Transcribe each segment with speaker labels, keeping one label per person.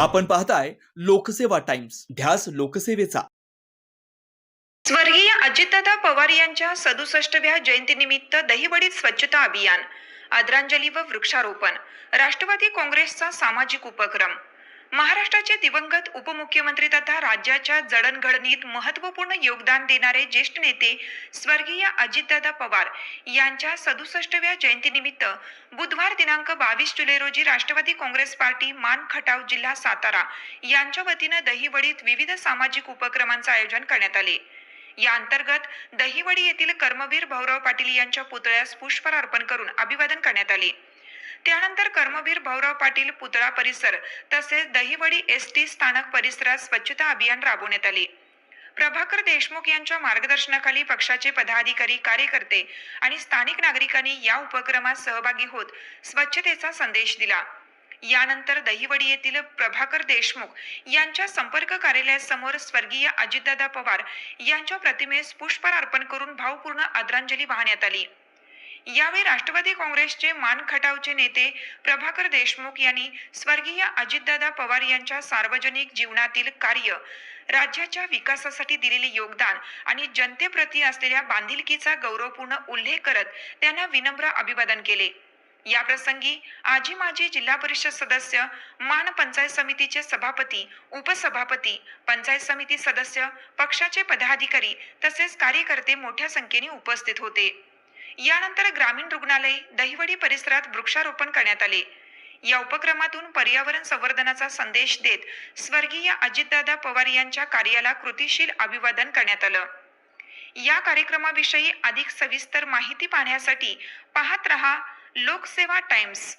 Speaker 1: आपण पाहताय लोकसेवा टाइम्स, ध्यास लोकसेवेचा।
Speaker 2: स्वर्गीय अजितदादा पवार यांच्या 67व्या जयंतीनिमित्त दहिवडीत स्वच्छता अभियान, आदरांजली व वृक्षारोपण, राष्ट्रवादी काँग्रेसचा सामाजिक उपक्रम। महाराष्ट्राचे दिवंगत उपमुख्यमंत्री तथा राज्याच्या जडणघडणीत महत्त्वपूर्ण योगदान देणारे ज्येष्ठ नेते स्वर्गीय अजितदादा पवार यांच्या 67व्या जयंतीनिमित्त बुधवार दिनांक 22 जुलै रोजी राष्ट्रवादी काँग्रेस पार्टी मान खटाव जिल्हा सातारा यांच्या वतीने दहिवडीत विविध सामाजिक उपक्रमांचे आयोजन करण्यात आले। या अंतर्गत दहिवडी येथील कर्मवीर भाऊराव पाटील यांच्या पुतळ्यास पुष्पहार अर्पण करून अभिवादन करण्यात आले। त्यानंतर कर्मवीर भाऊराव पाटील पुतळा परिसर तसेच दहिवडी एसटी स्थानक परिसरात स्वच्छता अभियान राबवण्यात आले। प्रभाकर देशमुख यांच्या मार्गदर्शनाखाली पक्षाचे पदाधिकारी, कार्यकर्ते आणि स्थानिक नागरिकांनी या उपक्रमात सहभागी होत स्वच्छतेचा संदेश दिला। यानंतर दहिवडी येथील प्रभाकर देशमुख यांच्या संपर्क कार्यालयासमोर स्वर्गीय अजितदादा पवार यांच्या प्रतिमेस पुष्पहार अर्पण करून भावपूर्ण आदरांजली वाहण्यात आली। यावेळी राष्ट्रवादी काँग्रेसचे मान खटावचे नेते प्रभाकर देशमुख यांनी स्वर्गीय अजितदादा पवार यांच्या सार्वजनिक जीवनातील कार्य, राज्याच्या विकासासाठी दिलेले योगदान आणि जनतेप्रती असलेल्या बांधिलकीचा गौरवपूर्ण उल्लेख करत त्यांना विनम्र अभिवादन केले। या प्रसंगी आजी माजी जिल्हा परिषद सदस्य, मान पंचायत समितीचे सभापती, उपसभापती, पंचायत समिती सदस्य, पक्षाचे पदाधिकारी तसेच कार्यकर्ते मोठ्या संख्येने उपस्थित होते। यानंतर ग्रामीण रुग्णालय दहिवडी परिसरात वृक्षारोपण करण्यात आले। या उपक्रमातून पर्यावरण संवर्धनाचा संदेश देत स्वर्गीय अजितदादा पवार यांच्या कार्याला कृतिशील अभिवादन करण्यात आलं। या कार्यक्रमाविषयी अधिक सविस्तर माहिती पाहण्यासाठी पाहत रहा लोकसेवा टाइम्स।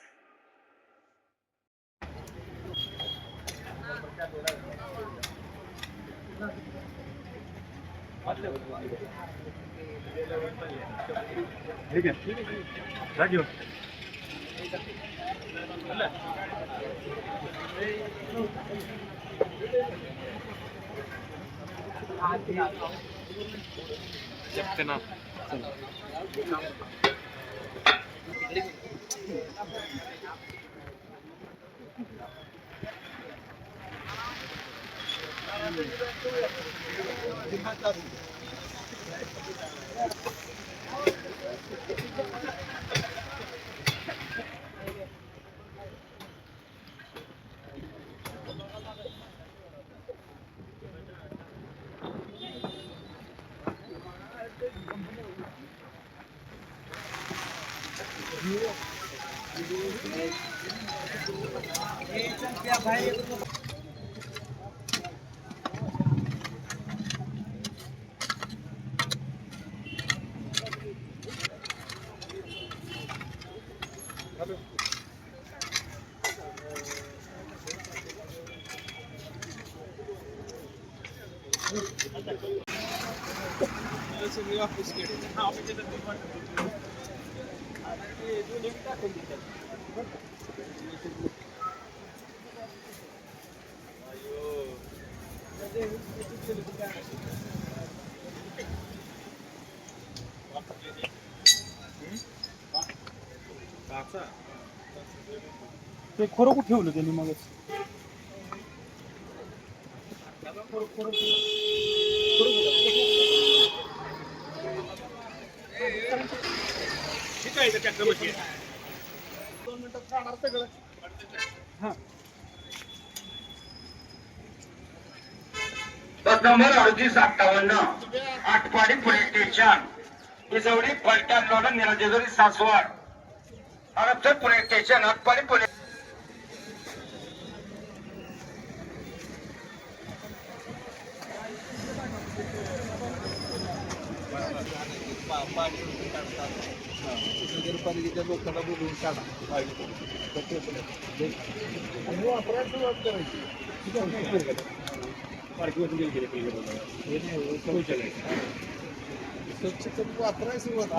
Speaker 3: ते खरं कुठे ठेवलं त्यांनी मग
Speaker 4: नंबर 3858 आटपाडी पोलीस स्टेशन इजवडी पलटण लोणंद निराजेजोरी Saswad Hadapsar police station Atpadi police
Speaker 3: नगरपालिकेच्या लोकांना बोलवून काढा स्वच्छता वापरायला सुरुवात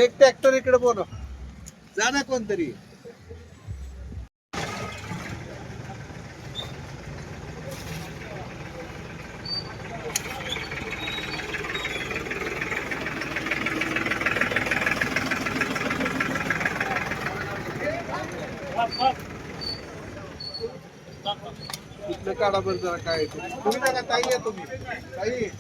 Speaker 3: एक ट्रॅक्टर इकडे बोलव, जा ना कोणतरी. इथलं काढा बरं जरा काय आहे ते. तुम्ही नका ताई या तुम्ही ताई.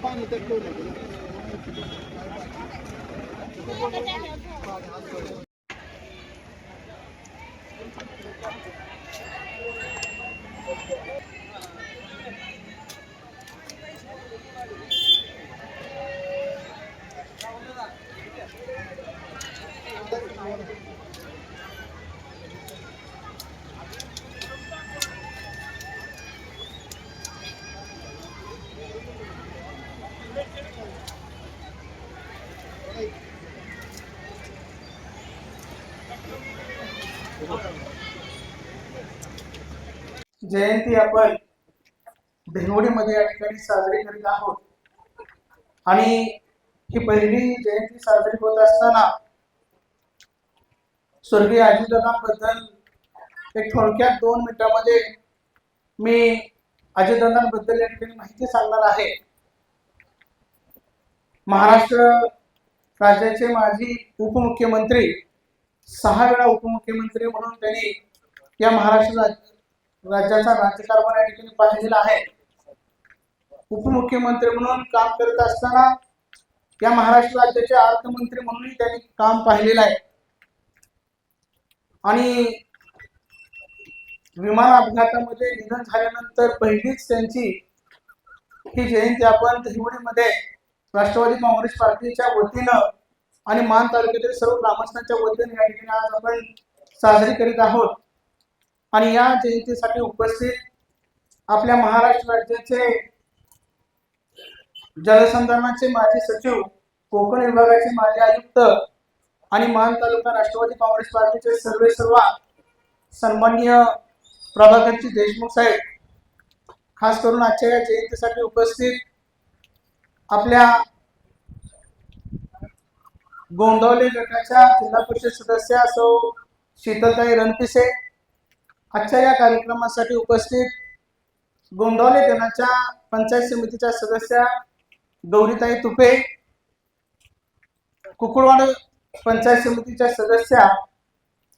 Speaker 3: पाणी तर ठेवलं.
Speaker 5: जयंती आपण दहिवडीमध्ये या ठिकाणी साजरी करीत आहोत आणि ही पहिली जयंती साजरी होत असताना स्वर्गीय अजितदादांबद्दल एक थोडक्यात 2 मिनिटांमध्ये मी अजितदादांबद्दल या ठिकाणी माहिती सांगणार आहे. महाराष्ट्र राज्याचे माजी उपमुख्यमंत्री, 6 वेळा उपमुख्यमंत्री म्हणून त्यांनी या महाराष्ट्र राज्याचा राज्यकारभार या ठिकाणी पाहिलेला आहे. उपमुख्यमंत्री म्हणून काम करत असताना या महाराष्ट्र राज्याचे अर्थमंत्री म्हणूनही त्यांनी काम पाहिलेलं आहे आणि विमान अपघातामध्ये निधन झाल्यानंतर पहिलीच त्यांची ही जयंती आपण दहिवडीमध्ये राष्ट्रवादी काँग्रेस पार्टीच्या वतीनं आणि मान तालुक्यातील सर्व ग्रामस्थांच्या वतीने या ठिकाणी आज आपण साजरी करीत आहोत. आणि या जयंतीसाठी उपस्थित आपल्या महाराष्ट्र राज्याचे जलसंधारणाचे माजी सचिव, कोकण विभागाचे माजी आयुक्त आणि मान तालुका राष्ट्रवादी काँग्रेस पार्टीचे सर्व सन्माननीय प्रभाकरजी देशमुख साहेब, खास करून आजच्या या जयंतीसाठी उपस्थित आपल्या गोंदवले गटाच्या जिल्हा परिषद सदस्या सौ शीतलताई रणपिसे, आजच्या या कार्यक्रमासाठी उपस्थित गोंदवले गणाच्या पंचायत समितीच्या सदस्या गौरीताई तुपे, कुकुडवाड पंचायत समितीच्या सदस्या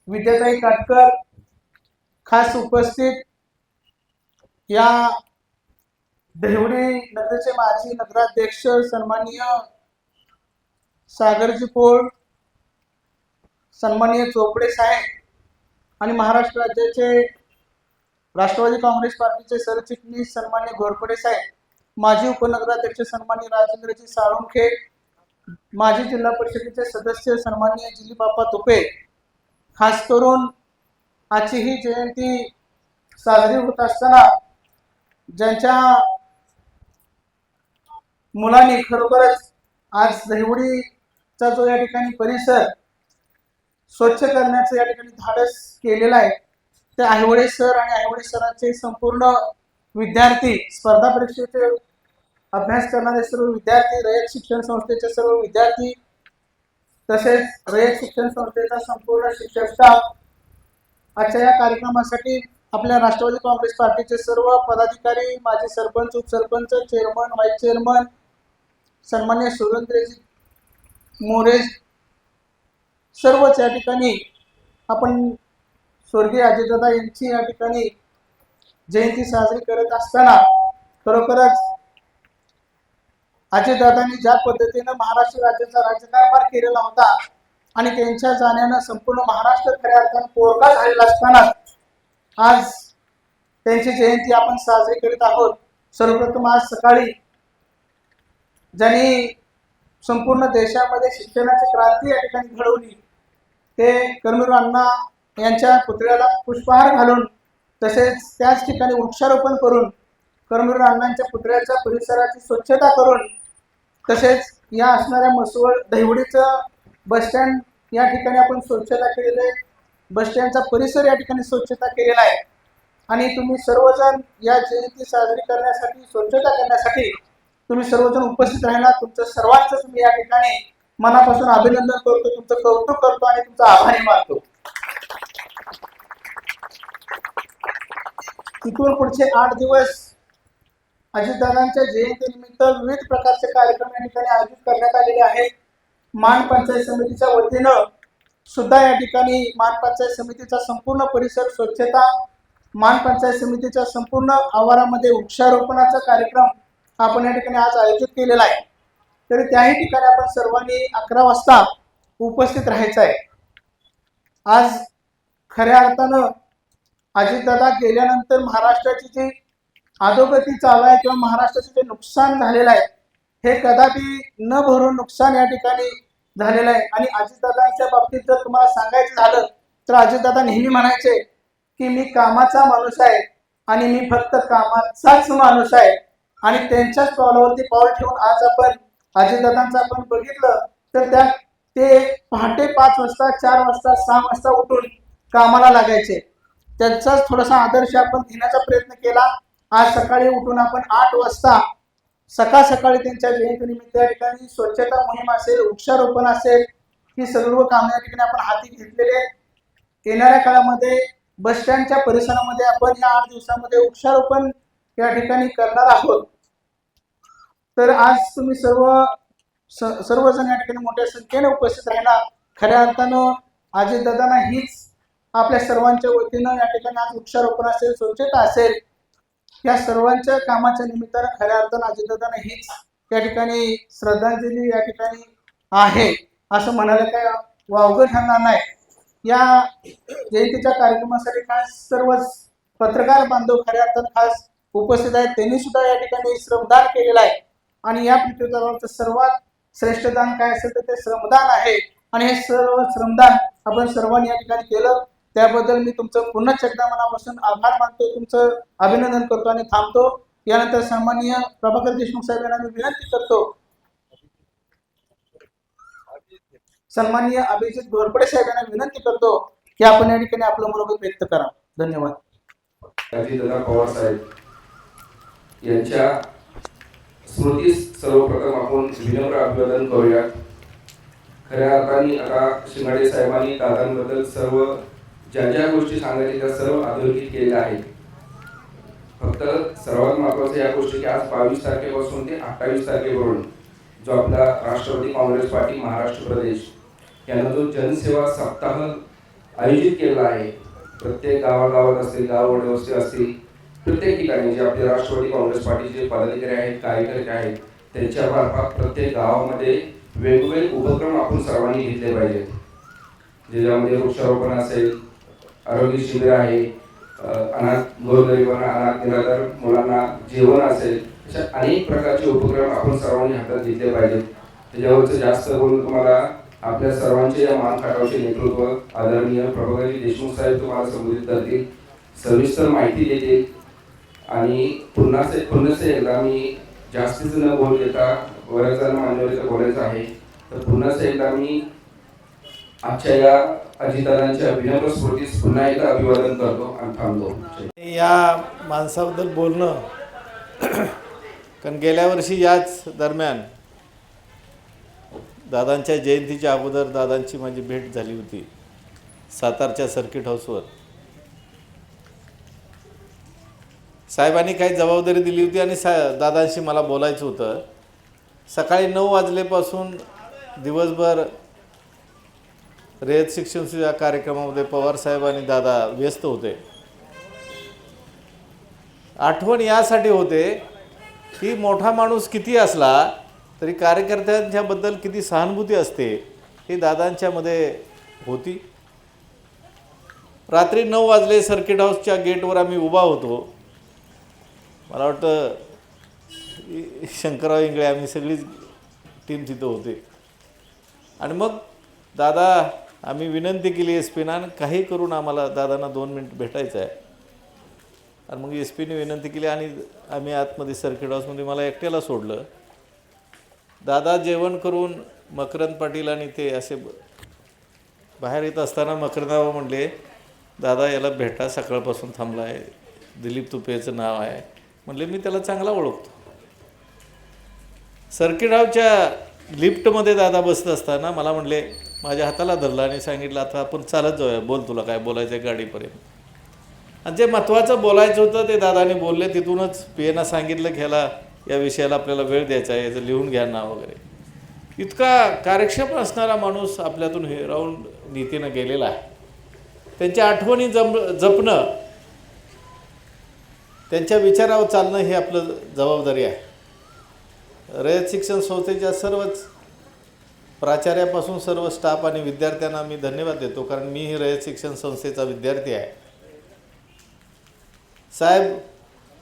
Speaker 5: विद्याताई काटकर, खास उपस्थित या दहिवडी नगरचे माजी नगराध्यक्ष सन्माननीय सागरजी पोळ, सन्माननीय चोपडे साहेब आणि महाराष्ट्र राज्याचे राष्ट्रवादी काँग्रेस पार्टीचे सरचिटणीस सन्माननीय घोरपडे साहेब, माजी उपनगराध्यक्ष सन्माननीय राजेंद्रजी साळुंखे, माजी जिल्हा परिषदेचे सदस्य सन्माननीय जिलीबापा तुपे, खास करून आजची ही जयंती साजरी होत असताना ज्यांच्या मुलांनी खरोखरच आज दहिवडीचा जो या ठिकाणी परिसर स्वच्छ करण्याचं या ठिकाणी धाडस केलेलं आहे, ते आहिवडे सर आणि आहिवडे सरांचे संपूर्ण विद्यार्थी, स्पर्धा परीक्षेचे अभ्यास करणारे सर्व विद्यार्थी, रयत शिक्षण संस्थेचे सर्व विद्यार्थी, तसेच रयत शिक्षण संस्थेचा संपूर्ण शिक्षक स्टाफ आजच्या या कार्यक्रमासाठी आपल्या राष्ट्रवादी काँग्रेस पार्टीचे सर्व पदाधिकारी, माजी सरपंच, उपसरपंच, चेअरमन, व्हाईस चेअरमन, सन्मान्य सुरेंद्रजी मोरे, सर्वच या ठिकाणी आपण स्वर्गीय अजितदादा यांची या ठिकाणी जयंती साजरी करत असताना खरोखरच अजितदादांनी ज्या पद्धतीनं महाराष्ट्र राज्याचा राज्यकारभार केलेला होता आणि त्यांच्या जाण्यानं संपूर्ण महाराष्ट्र खऱ्या अर्थानं पोरका झालेला असताना आज त्यांची जयंती आपण साजरी करीत आहोत. सर्वप्रथम आज सकाळी ज्यांनी संपूर्ण देशामध्ये शिक्षणाची क्रांती या ठिकाणी घडवली ते कर्मवीर अण्णा यांच्या पुतळ्याला पुष्पहार घालून, तसेच त्याच ठिकाणी वृक्षारोपण करून कर्मवीर अण्णांच्या पुतळ्याच्या परिसराची स्वच्छता करून, तसेच या असणाऱ्या मसवड दहिवडीचं बसस्टँड या ठिकाणी आपण स्वच्छता केलेली आहे. बसस्टँडचा परिसर या ठिकाणी स्वच्छता केलेला आहे आणि तुम्ही सर्वजण या जयंती साजरी करण्यासाठी, स्वच्छता करण्यासाठी तुम्ही सर्वजण उपस्थित राहिला. तुमचं सर्वांचंच मी या ठिकाणी मनापासून अभिनंदन करतो, तुमचं कौतुक करतो आणि तुमचा आभारी मानतो. तिथून पुढचे 8 दिवस अजितदादांच्या जयंतीनिमित्त विविध प्रकारचे कार्यक्रम या ठिकाणी आयोजित करण्यात आलेले आहेत. मान पंचायत समितीच्या वतीनं सुद्धा या ठिकाणी मान पंचायत समितीचा संपूर्ण परिसर स्वच्छता, मान पंचायत समितीच्या संपूर्ण आवारामध्ये वृक्षारोपणाचा कार्यक्रम आपण या ठिकाणी आज आयोजित केलेला आहे. तरी त्याही ठिकाणी आपण सर्वांनी 11 वाजता उपस्थित राहायचं आहे. आज खऱ्या अर्थानं अजितदादा गेल्यानंतर महाराष्ट्राची जी अधोगती चालू आहे किंवा महाराष्ट्राचे जे नुकसान झालेलं आहे हे कदापि न भरून नुकसान या ठिकाणी झालेलं आहे. आणि अजितदादांच्या बाबतीत जर तुम्हाला सांगायचं झालं तर अजितदादा नेहमी म्हणायचे की मी कामाचा माणूस आहे आणि मी फक्त कामाचाच माणूस आहे. आणि त्यांच्याच पावलावरती पाऊल ठेवून आज आपण अजितदादांचं आपण बघितलं तर ते पहाटे 5 वाजता, 4 वाजता, 6 वाजता उठून कामाला लागायचे. त्यांचाच थोडासा आदर्श आपण घेण्याचा प्रयत्न केला. आज सकाळी उठून आपण 8 वाजता सकाळी त्यांच्या जयंतीनिमित्त या ठिकाणी स्वच्छता मोहीम असेल, वृक्षारोपण असेल, ही सर्व कामे या ठिकाणी आपण हाती घेतलेले. येणाऱ्या काळामध्ये बसस्टँडच्या परिसरामध्ये आपण या 8 दिवसामध्ये वृक्षारोपण या ठिकाणी करणार आहोत. तर आज तुम्ही सर्वजण या ठिकाणी मोठ्या संख्येने उपस्थित राहिला. खऱ्या अर्थानं अजितदादांना हीच आपल्या सर्वांच्या वतीनं या ठिकाणी आज वृक्षारोपण असेल, स्वच्छता असेल, या सर्वांच्या कामाच्या निमित्तानं खऱ्या अर्थानं अजितदादांना हीच या ठिकाणी श्रद्धांजली या ठिकाणी आहे असं म्हणायला काय वावगं ठरणार नाही. या जयंतीच्या कार्यक्रमासाठी खास सर्वच पत्रकार बांधव खऱ्या अर्थानं खास उपस्थित आहेत. त्यांनी सुद्धा या ठिकाणी श्रमदान केलेलं आहे आणि या पृथ्वीतलावरचं सर्वात श्रेष्ठ दान काय असेल तर ते श्रमदान आहे. आणि हे सर्व श्रमदान आपण सर्वांनी या ठिकाणी केलं, त्याबद्दल मी तुमचं पुन्हा एकदा मनापासून आभार मानतो, तुमचं अभिनंदन करतो आणि थांबतो. यानंतर सन्माननीय प्रभाकर देशमुख साहेबांना मी विनंती करतो, सन्माननीय अभिजित घोरपडे साहेबांना विनंती करतो की आपण या ठिकाणी आपलं मनोगत व्यक्त करा. धन्यवाद.
Speaker 6: अजितदादा पवार साहेब यांच्या स्मृतीस सर्वप्रथम आपण विनम्र अभिवादन करूया. खऱ्या अर्थाने आता शिंगाडे साहेबांनी दादांबद्दल सर्व ज्या गोष्टी सांगायच्या त्या सर्व अधोरेखित केलेल्या आहेत. फक्त सर्वात महत्त्वाचं या गोष्टी की आज 22 तारखेपासून ते 28 तारखेपर्यंत जो आपला राष्ट्रवादी काँग्रेस पार्टी महाराष्ट्र प्रदेश यानं जो जनसेवा सप्ताह आयोजित केलेला आहे, प्रत्येक गावागावात असतील, गाववस्ती असतील, प्रत्येक ठिकाणी जे आपले राष्ट्रवादी काँग्रेस पार्टीचे पदाधिकारी आहेत, कार्यकर्ते आहेत, त्यांच्या मार्फत प्रत्येक गावामध्ये वेगवेगळे उपक्रम आपण सर्वांनी घेतले पाहिजेत. ज्याच्यामध्ये वृक्षारोपण असेल, आरोग्य शिबिर आहे, अनाथ गोरगरिबांना, अनाथ निराधार मुलांना जेवण असेल, अशा अनेक प्रकारचे उपक्रम आपण सर्वांनी हातात घेतले पाहिजेत. त्याच्यावरचं जास्त बोलून तुम्हाला आपल्या सर्वांचे या मानखाटावचे नेतृत्व आदरणीय प्रभाकरजी देशमुख साहेब तुम्हाला संबोधित करतील, सविस्तर माहिती देतील. आणि पुन्हा एकदा मी जास्तीच न बोल घेता बऱ्याच जण मान्यवरीचं बोलायचं आहे, तर पुन्हा एकदा मी आजच्या या अजितदादांच्या विनम्र स्मृतीस पुन्हा एकदा अभिवादन करतो आणि थांबतो.
Speaker 7: या माणसाबद्दल बोलणं कारण गेल्या वर्षी याच दरम्यान दादांच्या जयंतीच्या अगोदर दादांची माझी भेट झाली होती सातारच्या सर्किट हाऊसवर. साहेबांनी काही जबाबदारी दिली होती आणि दादांशी मला बोलायचं होतं. सकाळी 9 वाजल्यापासून दिवसभर रयत शिक्षण या कार्यक्रमामध्ये पवारसाहेब आणि दादा व्यस्त होते. आठवण यासाठी होते की मोठा माणूस किती असला तरी कार्यकर्त्यांच्याबद्दल किती सहानुभूती असते ही दादांच्यामध्ये होती. रात्री 9 वाजले, सर्किट हाऊसच्या गेटवर आम्ही उभा होतो. मला वाटतं शंकरराव इंगळे आम्ही सगळीच टीम तिथं होते. आणि मग दादा आम्ही विनंती केली एस पीना, काही करून आम्हाला दादांना 2 मिनिट भेटायचं आहे. आणि मग एस पीने विनंती केली आणि आम्ही आतमध्ये सर्किट हाऊसमध्ये मला एकट्याला सोडलं. दादा जेवण करून मकरंद पाटील आणि ते असे बाहेर येत असताना मकरंदराव म्हणले, दादा याला भेटा, सकाळपासून थांबला आहे, दिलीप तुपेचं नाव आहे. म्हणले मी त्याला चांगला ओळखतो. सर्किट हाऊसच्या लिफ्टमध्ये दादा बसत असताना मला म्हणले, माझ्या हाताला धरलं आणि सांगितलं, आता आपण चालत जाऊया, बोल तुला काय बोलायचं आहे गाडीपर्यंत. आणि जे महत्त्वाचं बोलायचं होतं ते दादाने बोलले. तिथूनच पीएना सांगितलं की ह्याला या विषयाला आपल्याला वेळ द्यायचा आहे, याचं लिहून घ्या नाव वगैरे. इतका कार्यक्षम असणारा माणूस आपल्यातून हे राहून नीतीनं गेलेला आहे. त्यांच्या आठवणी जपणं, त्यांच्या विचारावर चालणं हे आपलं जबाबदारी आहे. रयत शिक्षण संस्थेच्या सर्वच प्राचार्यापासून सर्व स्टाफ आणि विद्यार्थ्यांना मी धन्यवाद देतो, कारण मी ही रयत शिक्षण संस्थेचा विद्यार्थी आहे. साहेब,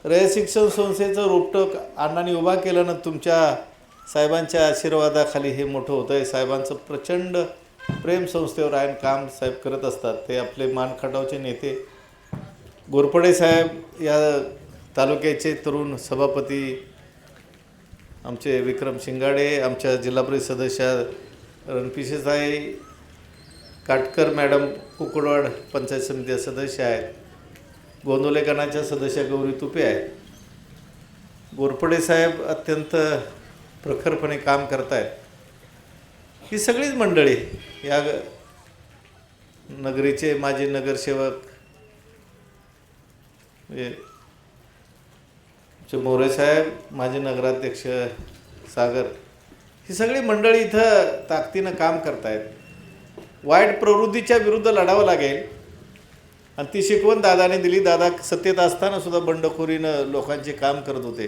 Speaker 7: रयत शिक्षण संस्थेचं रोपटं अण्णांनी उभा केलं ना, तुमच्या साहेबांच्या आशीर्वादाखाली हे मोठं होतं आहे. साहेबांचं प्रचंड प्रेम संस्थेवर आहे, काम साहेब करत असतात. ते आपले मानखटावचे नेते गोरपडे साहेब, या तालुक्याचे तरुण सभापती आमचे विक्रम शिंगाडे, आमच्या जिल्हा परिषद सदस्य रणपिसेसाई काटकर मॅडम, कुकुडवाड पंचायत समिती सदस्य आहेत, गोंदवले गणाच्या सदस्य गौरी तुपे आहेत. गोरपडे साहेब अत्यंत प्रखरपणे काम करत आहेत. ही सगळीच मंडळी, या नगरीचे माजी नगरसेवक मोरे साहेब, माजी नगराध्यक्ष सागर, ही सगळी मंडळी इथं ताकदीनं काम करत आहेत. वाईट प्रवृत्तीच्या विरुद्ध लढावं लागेल आणि ती शिकवण दादाने दिली. दादा सत्तेत असताना सुद्धा बंडखोरीनं लोकांचे काम करत होते.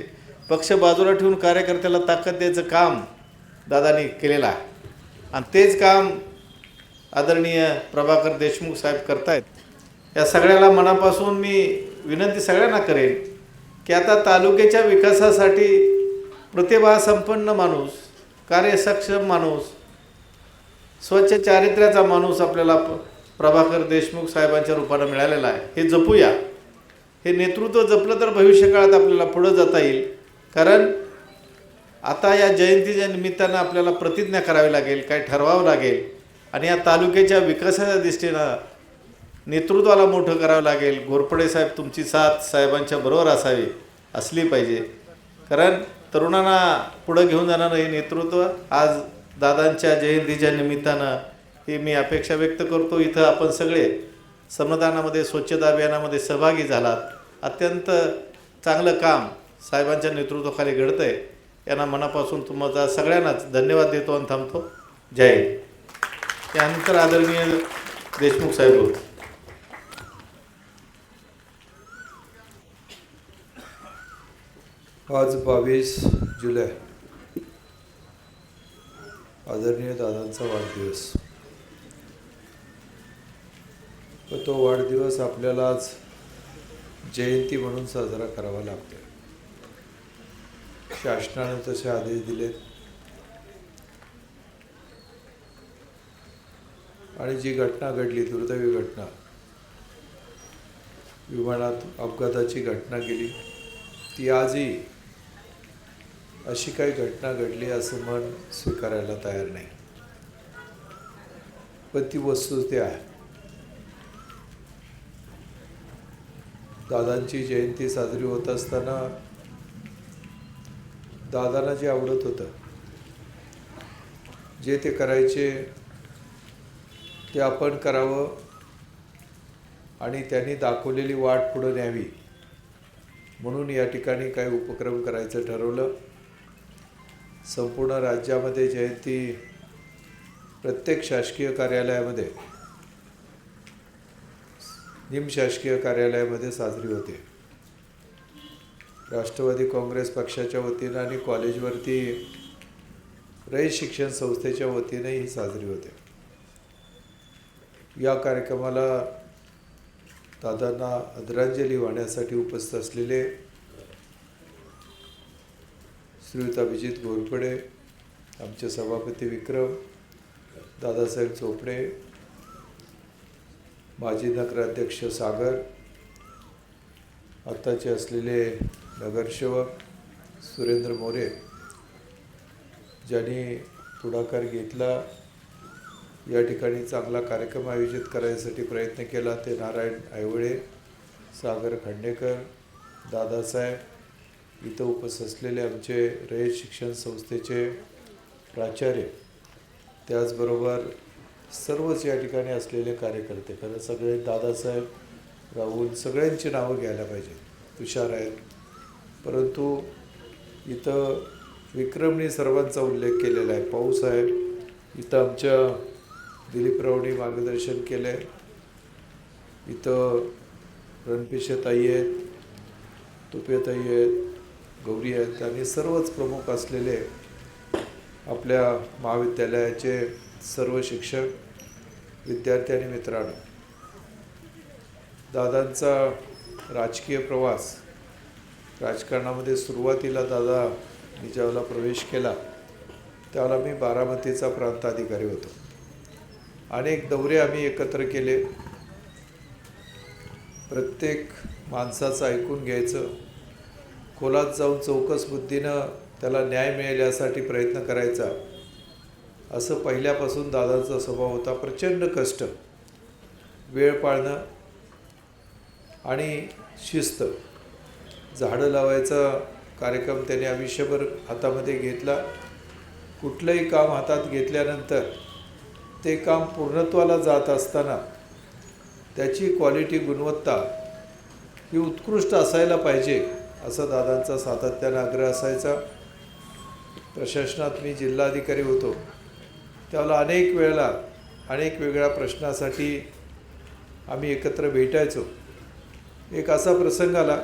Speaker 7: पक्ष बाजूला ठेवून कार्यकर्त्याला ताकद द्यायचं काम दादाने केलेलं आहे आणि तेच काम आदरणीय प्रभाकर देशमुख साहेब करतायत. या सगळ्याला मनापासून मी विनंती सगळ्यांना करेन की आता तालुक्याच्या विकासासाठी प्रतिभासंपन्न माणूस, कार्यसक्षम माणूस, स्वच्छ चारित्र्याचा माणूस आपल्याला प्रभाकर देशमुख साहेबांच्या रूपानं मिळालेला आहे. हे जपूया. हे नेतृत्व जपलं तर भविष्यकाळात आपल्याला पुढं जाता येईल. कारण आता या जयंतीच्या निमित्तानं आपल्याला प्रतिज्ञा करावी लागेल, काय ठरवावं लागेल आणि या तालुक्याच्या विकासाच्या दृष्टीनं नेतृत्वाला मोठं करावं लागेल. घोरपडे साहेब, तुमची साथ साहेबांच्या बरोबर असली पाहिजे. कारण तरुणांना पुढं घेऊन जाणारं हे नेतृत्व आज दादांच्या जयंतीच्या निमित्तानं ही मी अपेक्षा व्यक्त करतो. इथं आपण सगळे श्रमदानामध्ये, स्वच्छता अभियानामध्ये सहभागी झालात. अत्यंत चांगलं काम साहेबांच्या नेतृत्वाखाली घडतं आहे. यांना मनापासून तुम्हाला सगळ्यांनाच धन्यवाद देतो आणि थांबतो. जय हिंद. त्यानंतर आदरणीय देशमुख साहेब बोलतो.
Speaker 8: आज 22 जुलै आदरणीय दादांचा वाढदिवस. तो वाढदिवस आपल्याला आज जयंती म्हणून साजरा करावा लागतो. शासनाने तसे आदेश दिलेत आणि जी घटना घडली, दुर्दैवी घटना, विमानात अपघाताची घटना केली, ती आजही अशी काही घटना घडली असं मन स्वीकारायला तयार नाही, पण ती वस्तुस्थिती आहे. दादांची जयंती साजरी होत असताना दादांना जे आवडत होतं, जे ते करायचे ते आपण करावं आणि त्यांनी दाखवलेली वाट पुढे न्यावी म्हणून या ठिकाणी काही उपक्रम करायचं ठरवलं. संपूर्ण राज्यामध्ये जयंती प्रत्येक शासकीय कार्यालयामध्ये, निमशासकीय कार्यालयामध्ये साजरी होते. राष्ट्रवादी काँग्रेस पक्षाच्या वतीनं आणि कॉलेजवरती रयत शिक्षण संस्थेच्या वतीनंही ही साजरी होते. या कार्यक्रमाला दादांना आदरांजली वाहण्यासाठी उपस्थित असलेले श्रीयुत अभिजित घोरपडे, आमचे सभापती विक्रम, दादासाहेब चोपडे, माजी नगराध्यक्ष सागर, आत्ताचे असलेले नगरसेवक सुरेंद्र मोरे, ज्यांनी पुढाकार घेतला, या ठिकाणी चांगला कार्यक्रम आयोजित करायसाठी प्रयत्न केला, ते नारायण ऐवळे, सागर खांडेकर, दादासाहेब, इथं उपस्थित असलेले आमचे रयत शिक्षण संस्थेचे प्राचार्य, त्याचबरोबर सर्वच या ठिकाणी असलेले कार्यकर्ते. खरं सगळे दादासाहेब, राहुल, सगळ्यांची नावं घ्यायला पाहिजे, तुषार आहेत, परंतु इथं विक्रमने सर्वांचा उल्लेख केलेला आहे. पाऊस आहे, इथं आमच्या दिलीपरावनी मार्गदर्शन केलं आहे, इथं रणपिशेताई आहेत, तुपेताई आहेत, गौरी आहेत आणि सर्वच प्रमुख असलेले आपल्या महाविद्यालयाचे सर्व शिक्षक, विद्यार्थी आणि मित्रांनो, दादांचा राजकीय प्रवास, राजकारणामध्ये सुरुवातीला दादा मी ज्यावेळेला प्रवेश केला त्यावेळेला मी बारामतीचा प्रांत अधिकारी होतो. अनेक दौरे आम्ही एकत्र केले. प्रत्येक माणसाचं ऐकून घ्यायचं, खोलात जाऊन चौकस बुद्धीनं त्याला न्याय मिळेल यासाठी प्रयत्न करायचा, असं पहिल्यापासून दादाचा स्वभाव होता. प्रचंड कष्ट, वेळ पाळणं आणि शिस्त. झाडं लावायचा कार्यक्रम त्याने आयुष्यभर हातामध्ये घेतला. कुठलंही काम हातात घेतल्यानंतर ते काम पूर्णत्वाला जात असताना त्याची क्वालिटी, गुणवत्ता ही उत्कृष्ट असायला पाहिजे, असा दादांचा सातत्यानं आग्रह असायचा. प्रशासनात मी जिल्हाधिकारी होतो त्यावेळेला अनेक वेळेला अनेक वेगळ्या प्रश्नासाठी आम्ही एकत्र भेटायचो. एक असा प्रसंग आला,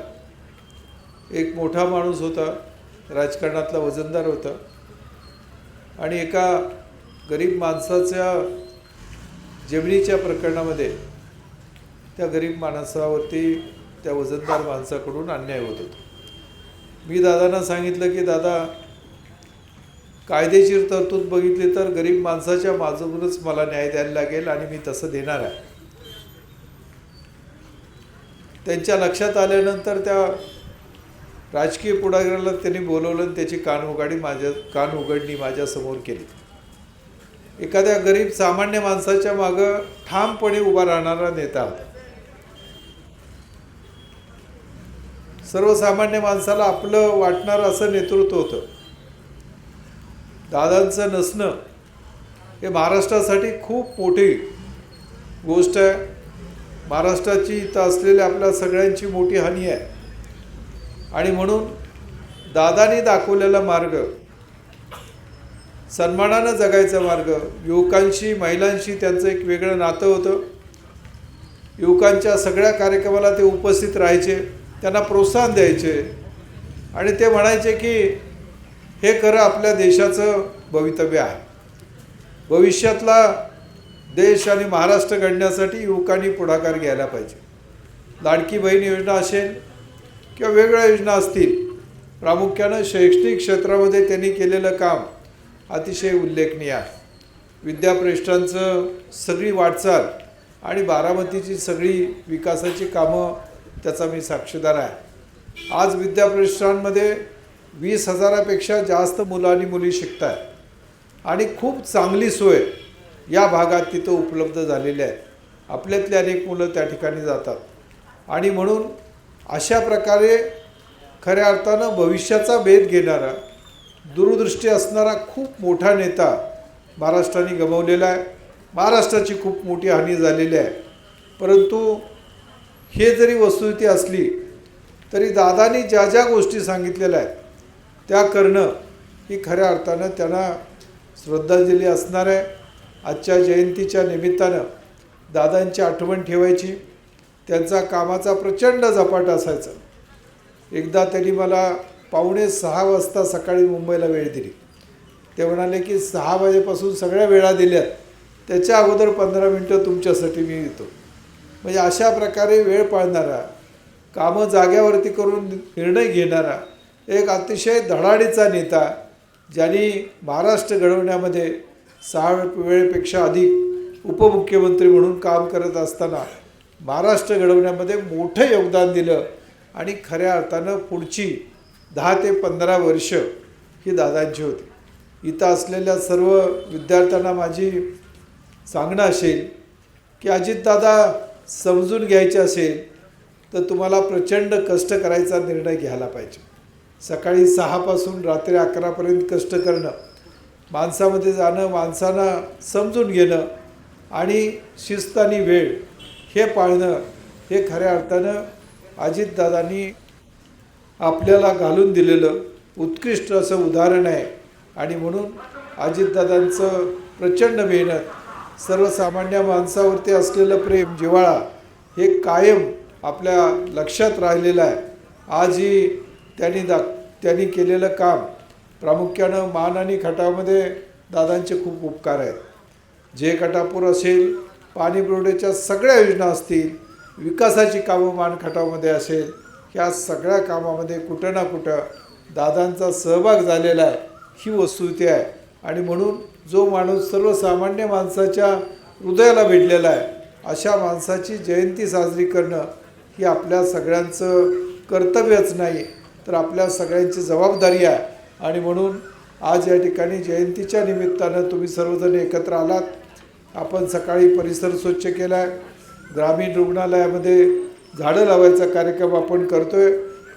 Speaker 8: एक मोठा माणूस होता, राजकारणातला वजनदार होता आणि एका गरीब माणसाच्या जमिनीच्या प्रकरणामध्ये त्या गरीब माणसावरती त्या वजनदार माणसाकडून अन्याय होत होता. मी दादांना सांगितलं की दादा, कायदेशीर तरतूद बघितली तर गरीब माणसाच्या बाजूनच मला न्याय द्यायला लागेल आणि मी तसं देणार आहे. त्यांच्या लक्षात आल्यानंतर त्या राजकीय पुढाऱ्याला त्यांनी बोलवलं आणि त्याची कान उघडणी माझ्यासमोर केली. एखाद्या गरीब सामान्य माणसाच्या मागं ठामपणे उभा राहणारा नेता होता. सर्वसामान्य माणसाला आपलं वाटणारं असं नेतृत्व होतं. दादांचं नसणं हे महाराष्ट्रासाठी खूप मोठी गोष्ट आहे. महाराष्ट्राची इथं असलेल्या आपल्या सगळ्यांची मोठी हानी आहे आणि म्हणून दादांनी दाखवलेला मार्ग, सन्मानानं जगायचा मार्ग, युवकांशी, महिलांशी त्यांचं एक वेगळं नातं होतं. युवकांच्या सगळ्या कार्यक्रमाला ते उपस्थित राहायचे, त्यांना प्रोत्साहन द्यायचे आणि ते म्हणायचे की हे खरं आपल्या देशाचं भवितव्य आहे. भविष्यातला देश आणि महाराष्ट्र घडण्यासाठी युवकांनी पुढाकार घ्यायला पाहिजे. लाडकी बहीण योजना असेल किंवा वेगवेगळ्या योजना असतील, प्रामुख्यानं शैक्षणिक क्षेत्रामध्ये त्यांनी केलेलं काम अतिशय उल्लेखनीय आहे. विद्याप्रतिष्ठानचं सगळी वाटचाल आणि बारामतीची सगळी विकासाची कामं त्याचा मी साक्षीदार आहे. आज विद्याप्रतिष्ठानमध्ये 20,000पेक्षा जास्त मुलं आणि मुली शिकत आहेत आणि खूप चांगली सोय या भागात तिथं उपलब्ध झालेली आहे. आपल्यातले अनेक मुलं त्या ठिकाणी जातात आणि म्हणून अशा प्रकारे खऱ्या अर्थानं भविष्याचा वेध घेणारा, दूरदृष्टी असणारा खूप मोठा नेता महाराष्ट्राने गमावलेला आहे. महाराष्ट्राची खूप मोठी हानी झालेली आहे. परंतु हे जरी वस्तुस्थिती असली तरी दादांनी ज्या ज्या गोष्टी सांगितलेल्या आहेत त्या करणं ही खऱ्या अर्थानं त्यांना श्रद्धांजली असणार आहे. आजच्या जयंतीच्या निमित्तानं दादांची आठवण ठेवायची. त्यांचा कामाचा प्रचंड झपाटा असायचा. एकदा त्यांनी मला 5:45 वाजता सकाळी मुंबईला वेळ दिली. ते म्हणाले की 6 वाजेपासून सगळ्या वेळा दिल्यात, त्याच्या अगोदर 15 मिनटं तुमच्यासाठी मी येतो. म्हणजे अशा प्रकारे वेळ पाळणारा, कामं जाग्यावरती करून निर्णय घेणारा एक अतिशय धडाडीचा नेता, ज्यांनी महाराष्ट्र घडवण्यामध्ये 6 वेळेपेक्षा अधिक उपमुख्यमंत्री म्हणून काम करत असताना महाराष्ट्र घडवण्यामध्ये मोठं योगदान दिलं आणि खऱ्या अर्थानं पुढची 10 ते 15 वर्ष ही दादांची होती. इथं असलेल्या सर्व विद्यार्थ्यांना माझी सांगणं असेल की अजितदादा समजून घ्यायचे असेल तर तुम्हाला प्रचंड कष्ट करायचा निर्णय घ्यायला पाहिजे. सकाळी 6 पासून रात्री 11पर्यंत कष्ट करणं, माणसामध्ये जाणं, माणसांना समजून घेणं आणि शिस्त आणि वेळ हे पाळणं हे खऱ्या अर्थानं अजितदादांनी आपल्याला घालून दिलेलं उत्कृष्ट असं उदाहरण आहे. आणि म्हणून अजितदादांचं प्रचंड मेहनत, सर्वसामान्य माणसावरती असलेलं प्रेम, जिव्हाळा हे कायम आपल्या लक्षात राहिलेलं आहे. आजही त्यांनी केलेलं काम, प्रामुख्यानं मान आणि खटावमध्ये दादांचे खूप उपकार आहेत. जे खटापूर असेल, पाणी पुरवठ्याच्या सगळ्या योजना असतील, विकासाची कामं मान खटावमध्ये असेल, ह्या सगळ्या कामामध्ये कुठं ना कुठं दादांचा सहभाग झालेला आहे ही वस्तुस्थिती आहे. आणि म्हणून जो माणूस सर्वसामान्य माणसाच्या हृदयाला भेटलेला आहे अशा माणसाची जयंती साजरी करणं ही आपल्या सगळ्यांचं कर्तव्यच नाही तर आपल्या सगळ्यांची जबाबदारी आहे. आणि म्हणून आज या ठिकाणी जयंतीच्या निमित्तानं तुम्ही सर्वजण एकत्र आलात. आपण सकाळी परिसर स्वच्छ केला आहे. ग्रामीण रुग्णालयामध्ये झाडं लावायचा कार्यक्रम आपण करतो आहे.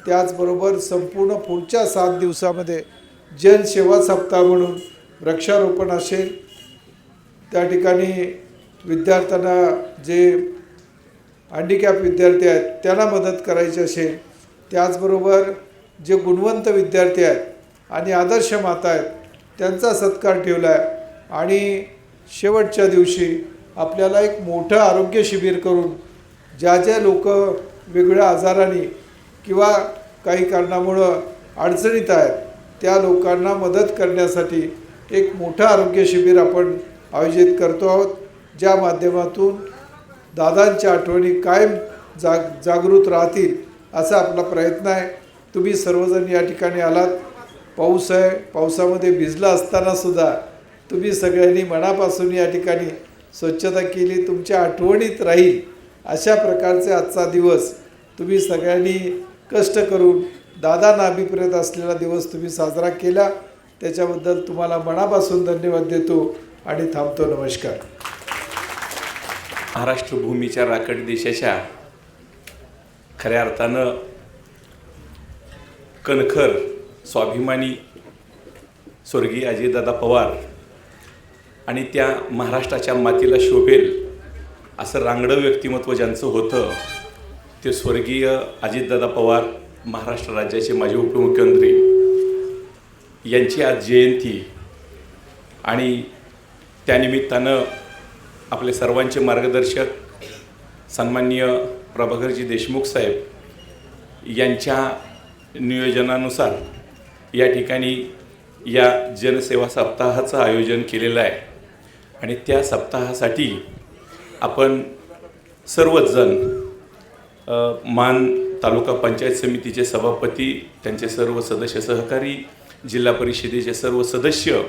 Speaker 8: त्याचबरोबर संपूर्ण पुढच्या 7 दिवसामध्ये जनसेवा सप्ताह म्हणून वृक्षारोपण असेल, त्या ठिकाणी विद्यार्थ्यांना जे हँडिकॅप विद्यार्थी आहेत त्यांना मदत करायची असेल, त्याचबरोबर जे गुणवंत विद्यार्थी आहेत आणि आदर्श माता आहेत त्यांचा सत्कार ठेवला आहे. आणि शेवटच्या दिवशी आपल्याला एक मोठं आरोग्य शिबिर करून ज्या लोक वेगवेगळ्या आजाराने किंवा काही कारणामुळं अडचणीत आहेत त्या लोकांना मदत करण्यासाठी एक मोठं आरोग्य शिबिर आपण आयोजित करतो आहोत, ज्या माध्यमातून दादांच्या आठवणी कायम जागृत राहतील असा आपला प्रयत्न आहे. तुम्ही सर्वजण या ठिकाणी आलात. पाऊस आहे, पावसामध्ये भिजला असतानासुद्धा तुम्ही सगळ्यांनी मनापासून या ठिकाणी स्वच्छता केली. तुमच्या आठवणीत राहील अशा प्रकारचे आजचा दिवस तुम्ही सगळ्यांनी कष्ट करून दादांना अभिप्रेत असलेला दिवस तुम्ही साजरा केला. त्याच्याबद्दल तुम्हाला मनापासून धन्यवाद देतो आणि थांबतो. नमस्कार.
Speaker 9: महाराष्ट्र भूमीच्या राखड देशाच्या खऱ्या अर्थानं कणखर स्वाभिमानी स्वर्गीय अजितदादा पवार आणि त्या महाराष्ट्राच्या मातीला शोभेल असं रांगडं व्यक्तिमत्व ज्यांचं होतं ते स्वर्गीय अजितदादा पवार, महाराष्ट्र राज्याचे माजी उपमुख्यमंत्री यांची आज जयंती. आणि त्यानिमित्तानं आपले सर्वांचे मार्गदर्शक सन्माननीय प्रभाकरजी देशमुख साहेब यांच्या नियोजनानुसार या ठिकाणी या जनसेवा सप्ताहाचं आयोजन केलेलं आहे. आणि त्या सप्ताहासाठी आपण सर्वच जण मान तालुका पंचायत समितीचे सभापती, त्यांचे सर्व सदस्य सहकारी, जिल्हा परिषदेचे सर्व सदस्य,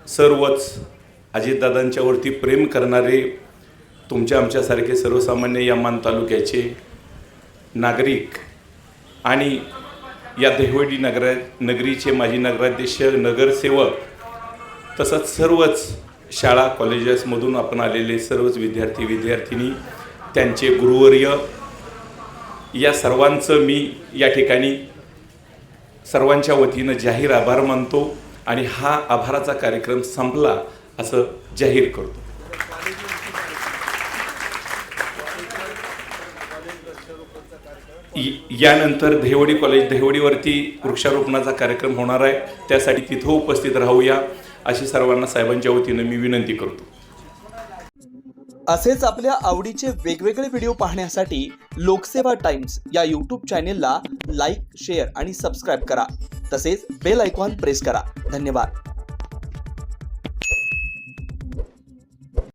Speaker 9: सर्वच अजितदादांच्यावरती प्रेम करणारे तुमच्या आमच्यासारखे सर्वसामान्य या मान तालुक्याचे नागरिक आणि या दहिवडी नगरीचे माजी नगराध्यक्ष, नगरसेवक तसंच सर्वच शाळा कॉलेजेसमधून आपण आलेले सर्वच विद्यार्थिनी, त्यांचे गुरुवर्य, या सर्वांचं मी या ठिकाणी सर्वांच्या वतीनं जाहीर आभार मानतो आणि हा आभाराचा कार्यक्रम संपला असं जाहीर करतो. यानंतर दहिवडीवरती वृक्षारोपणाचा कार्यक्रम होणार आहे. त्यासाठी तिथं उपस्थित राहूया अशी सर्वांना साहेबांच्या वतीनं मी विनंती करतो.
Speaker 1: असेच आपल्या आवडीचे वेगवेगळे व्हिडिओ पाहण्यासाठी लोकसेवा टाइम्स या यूट्यूब चॅनेलला लाईक, शेअर आणि सबस्क्राईब करा. तसेच बेल आयकॉन प्रेस करा. धन्यवाद.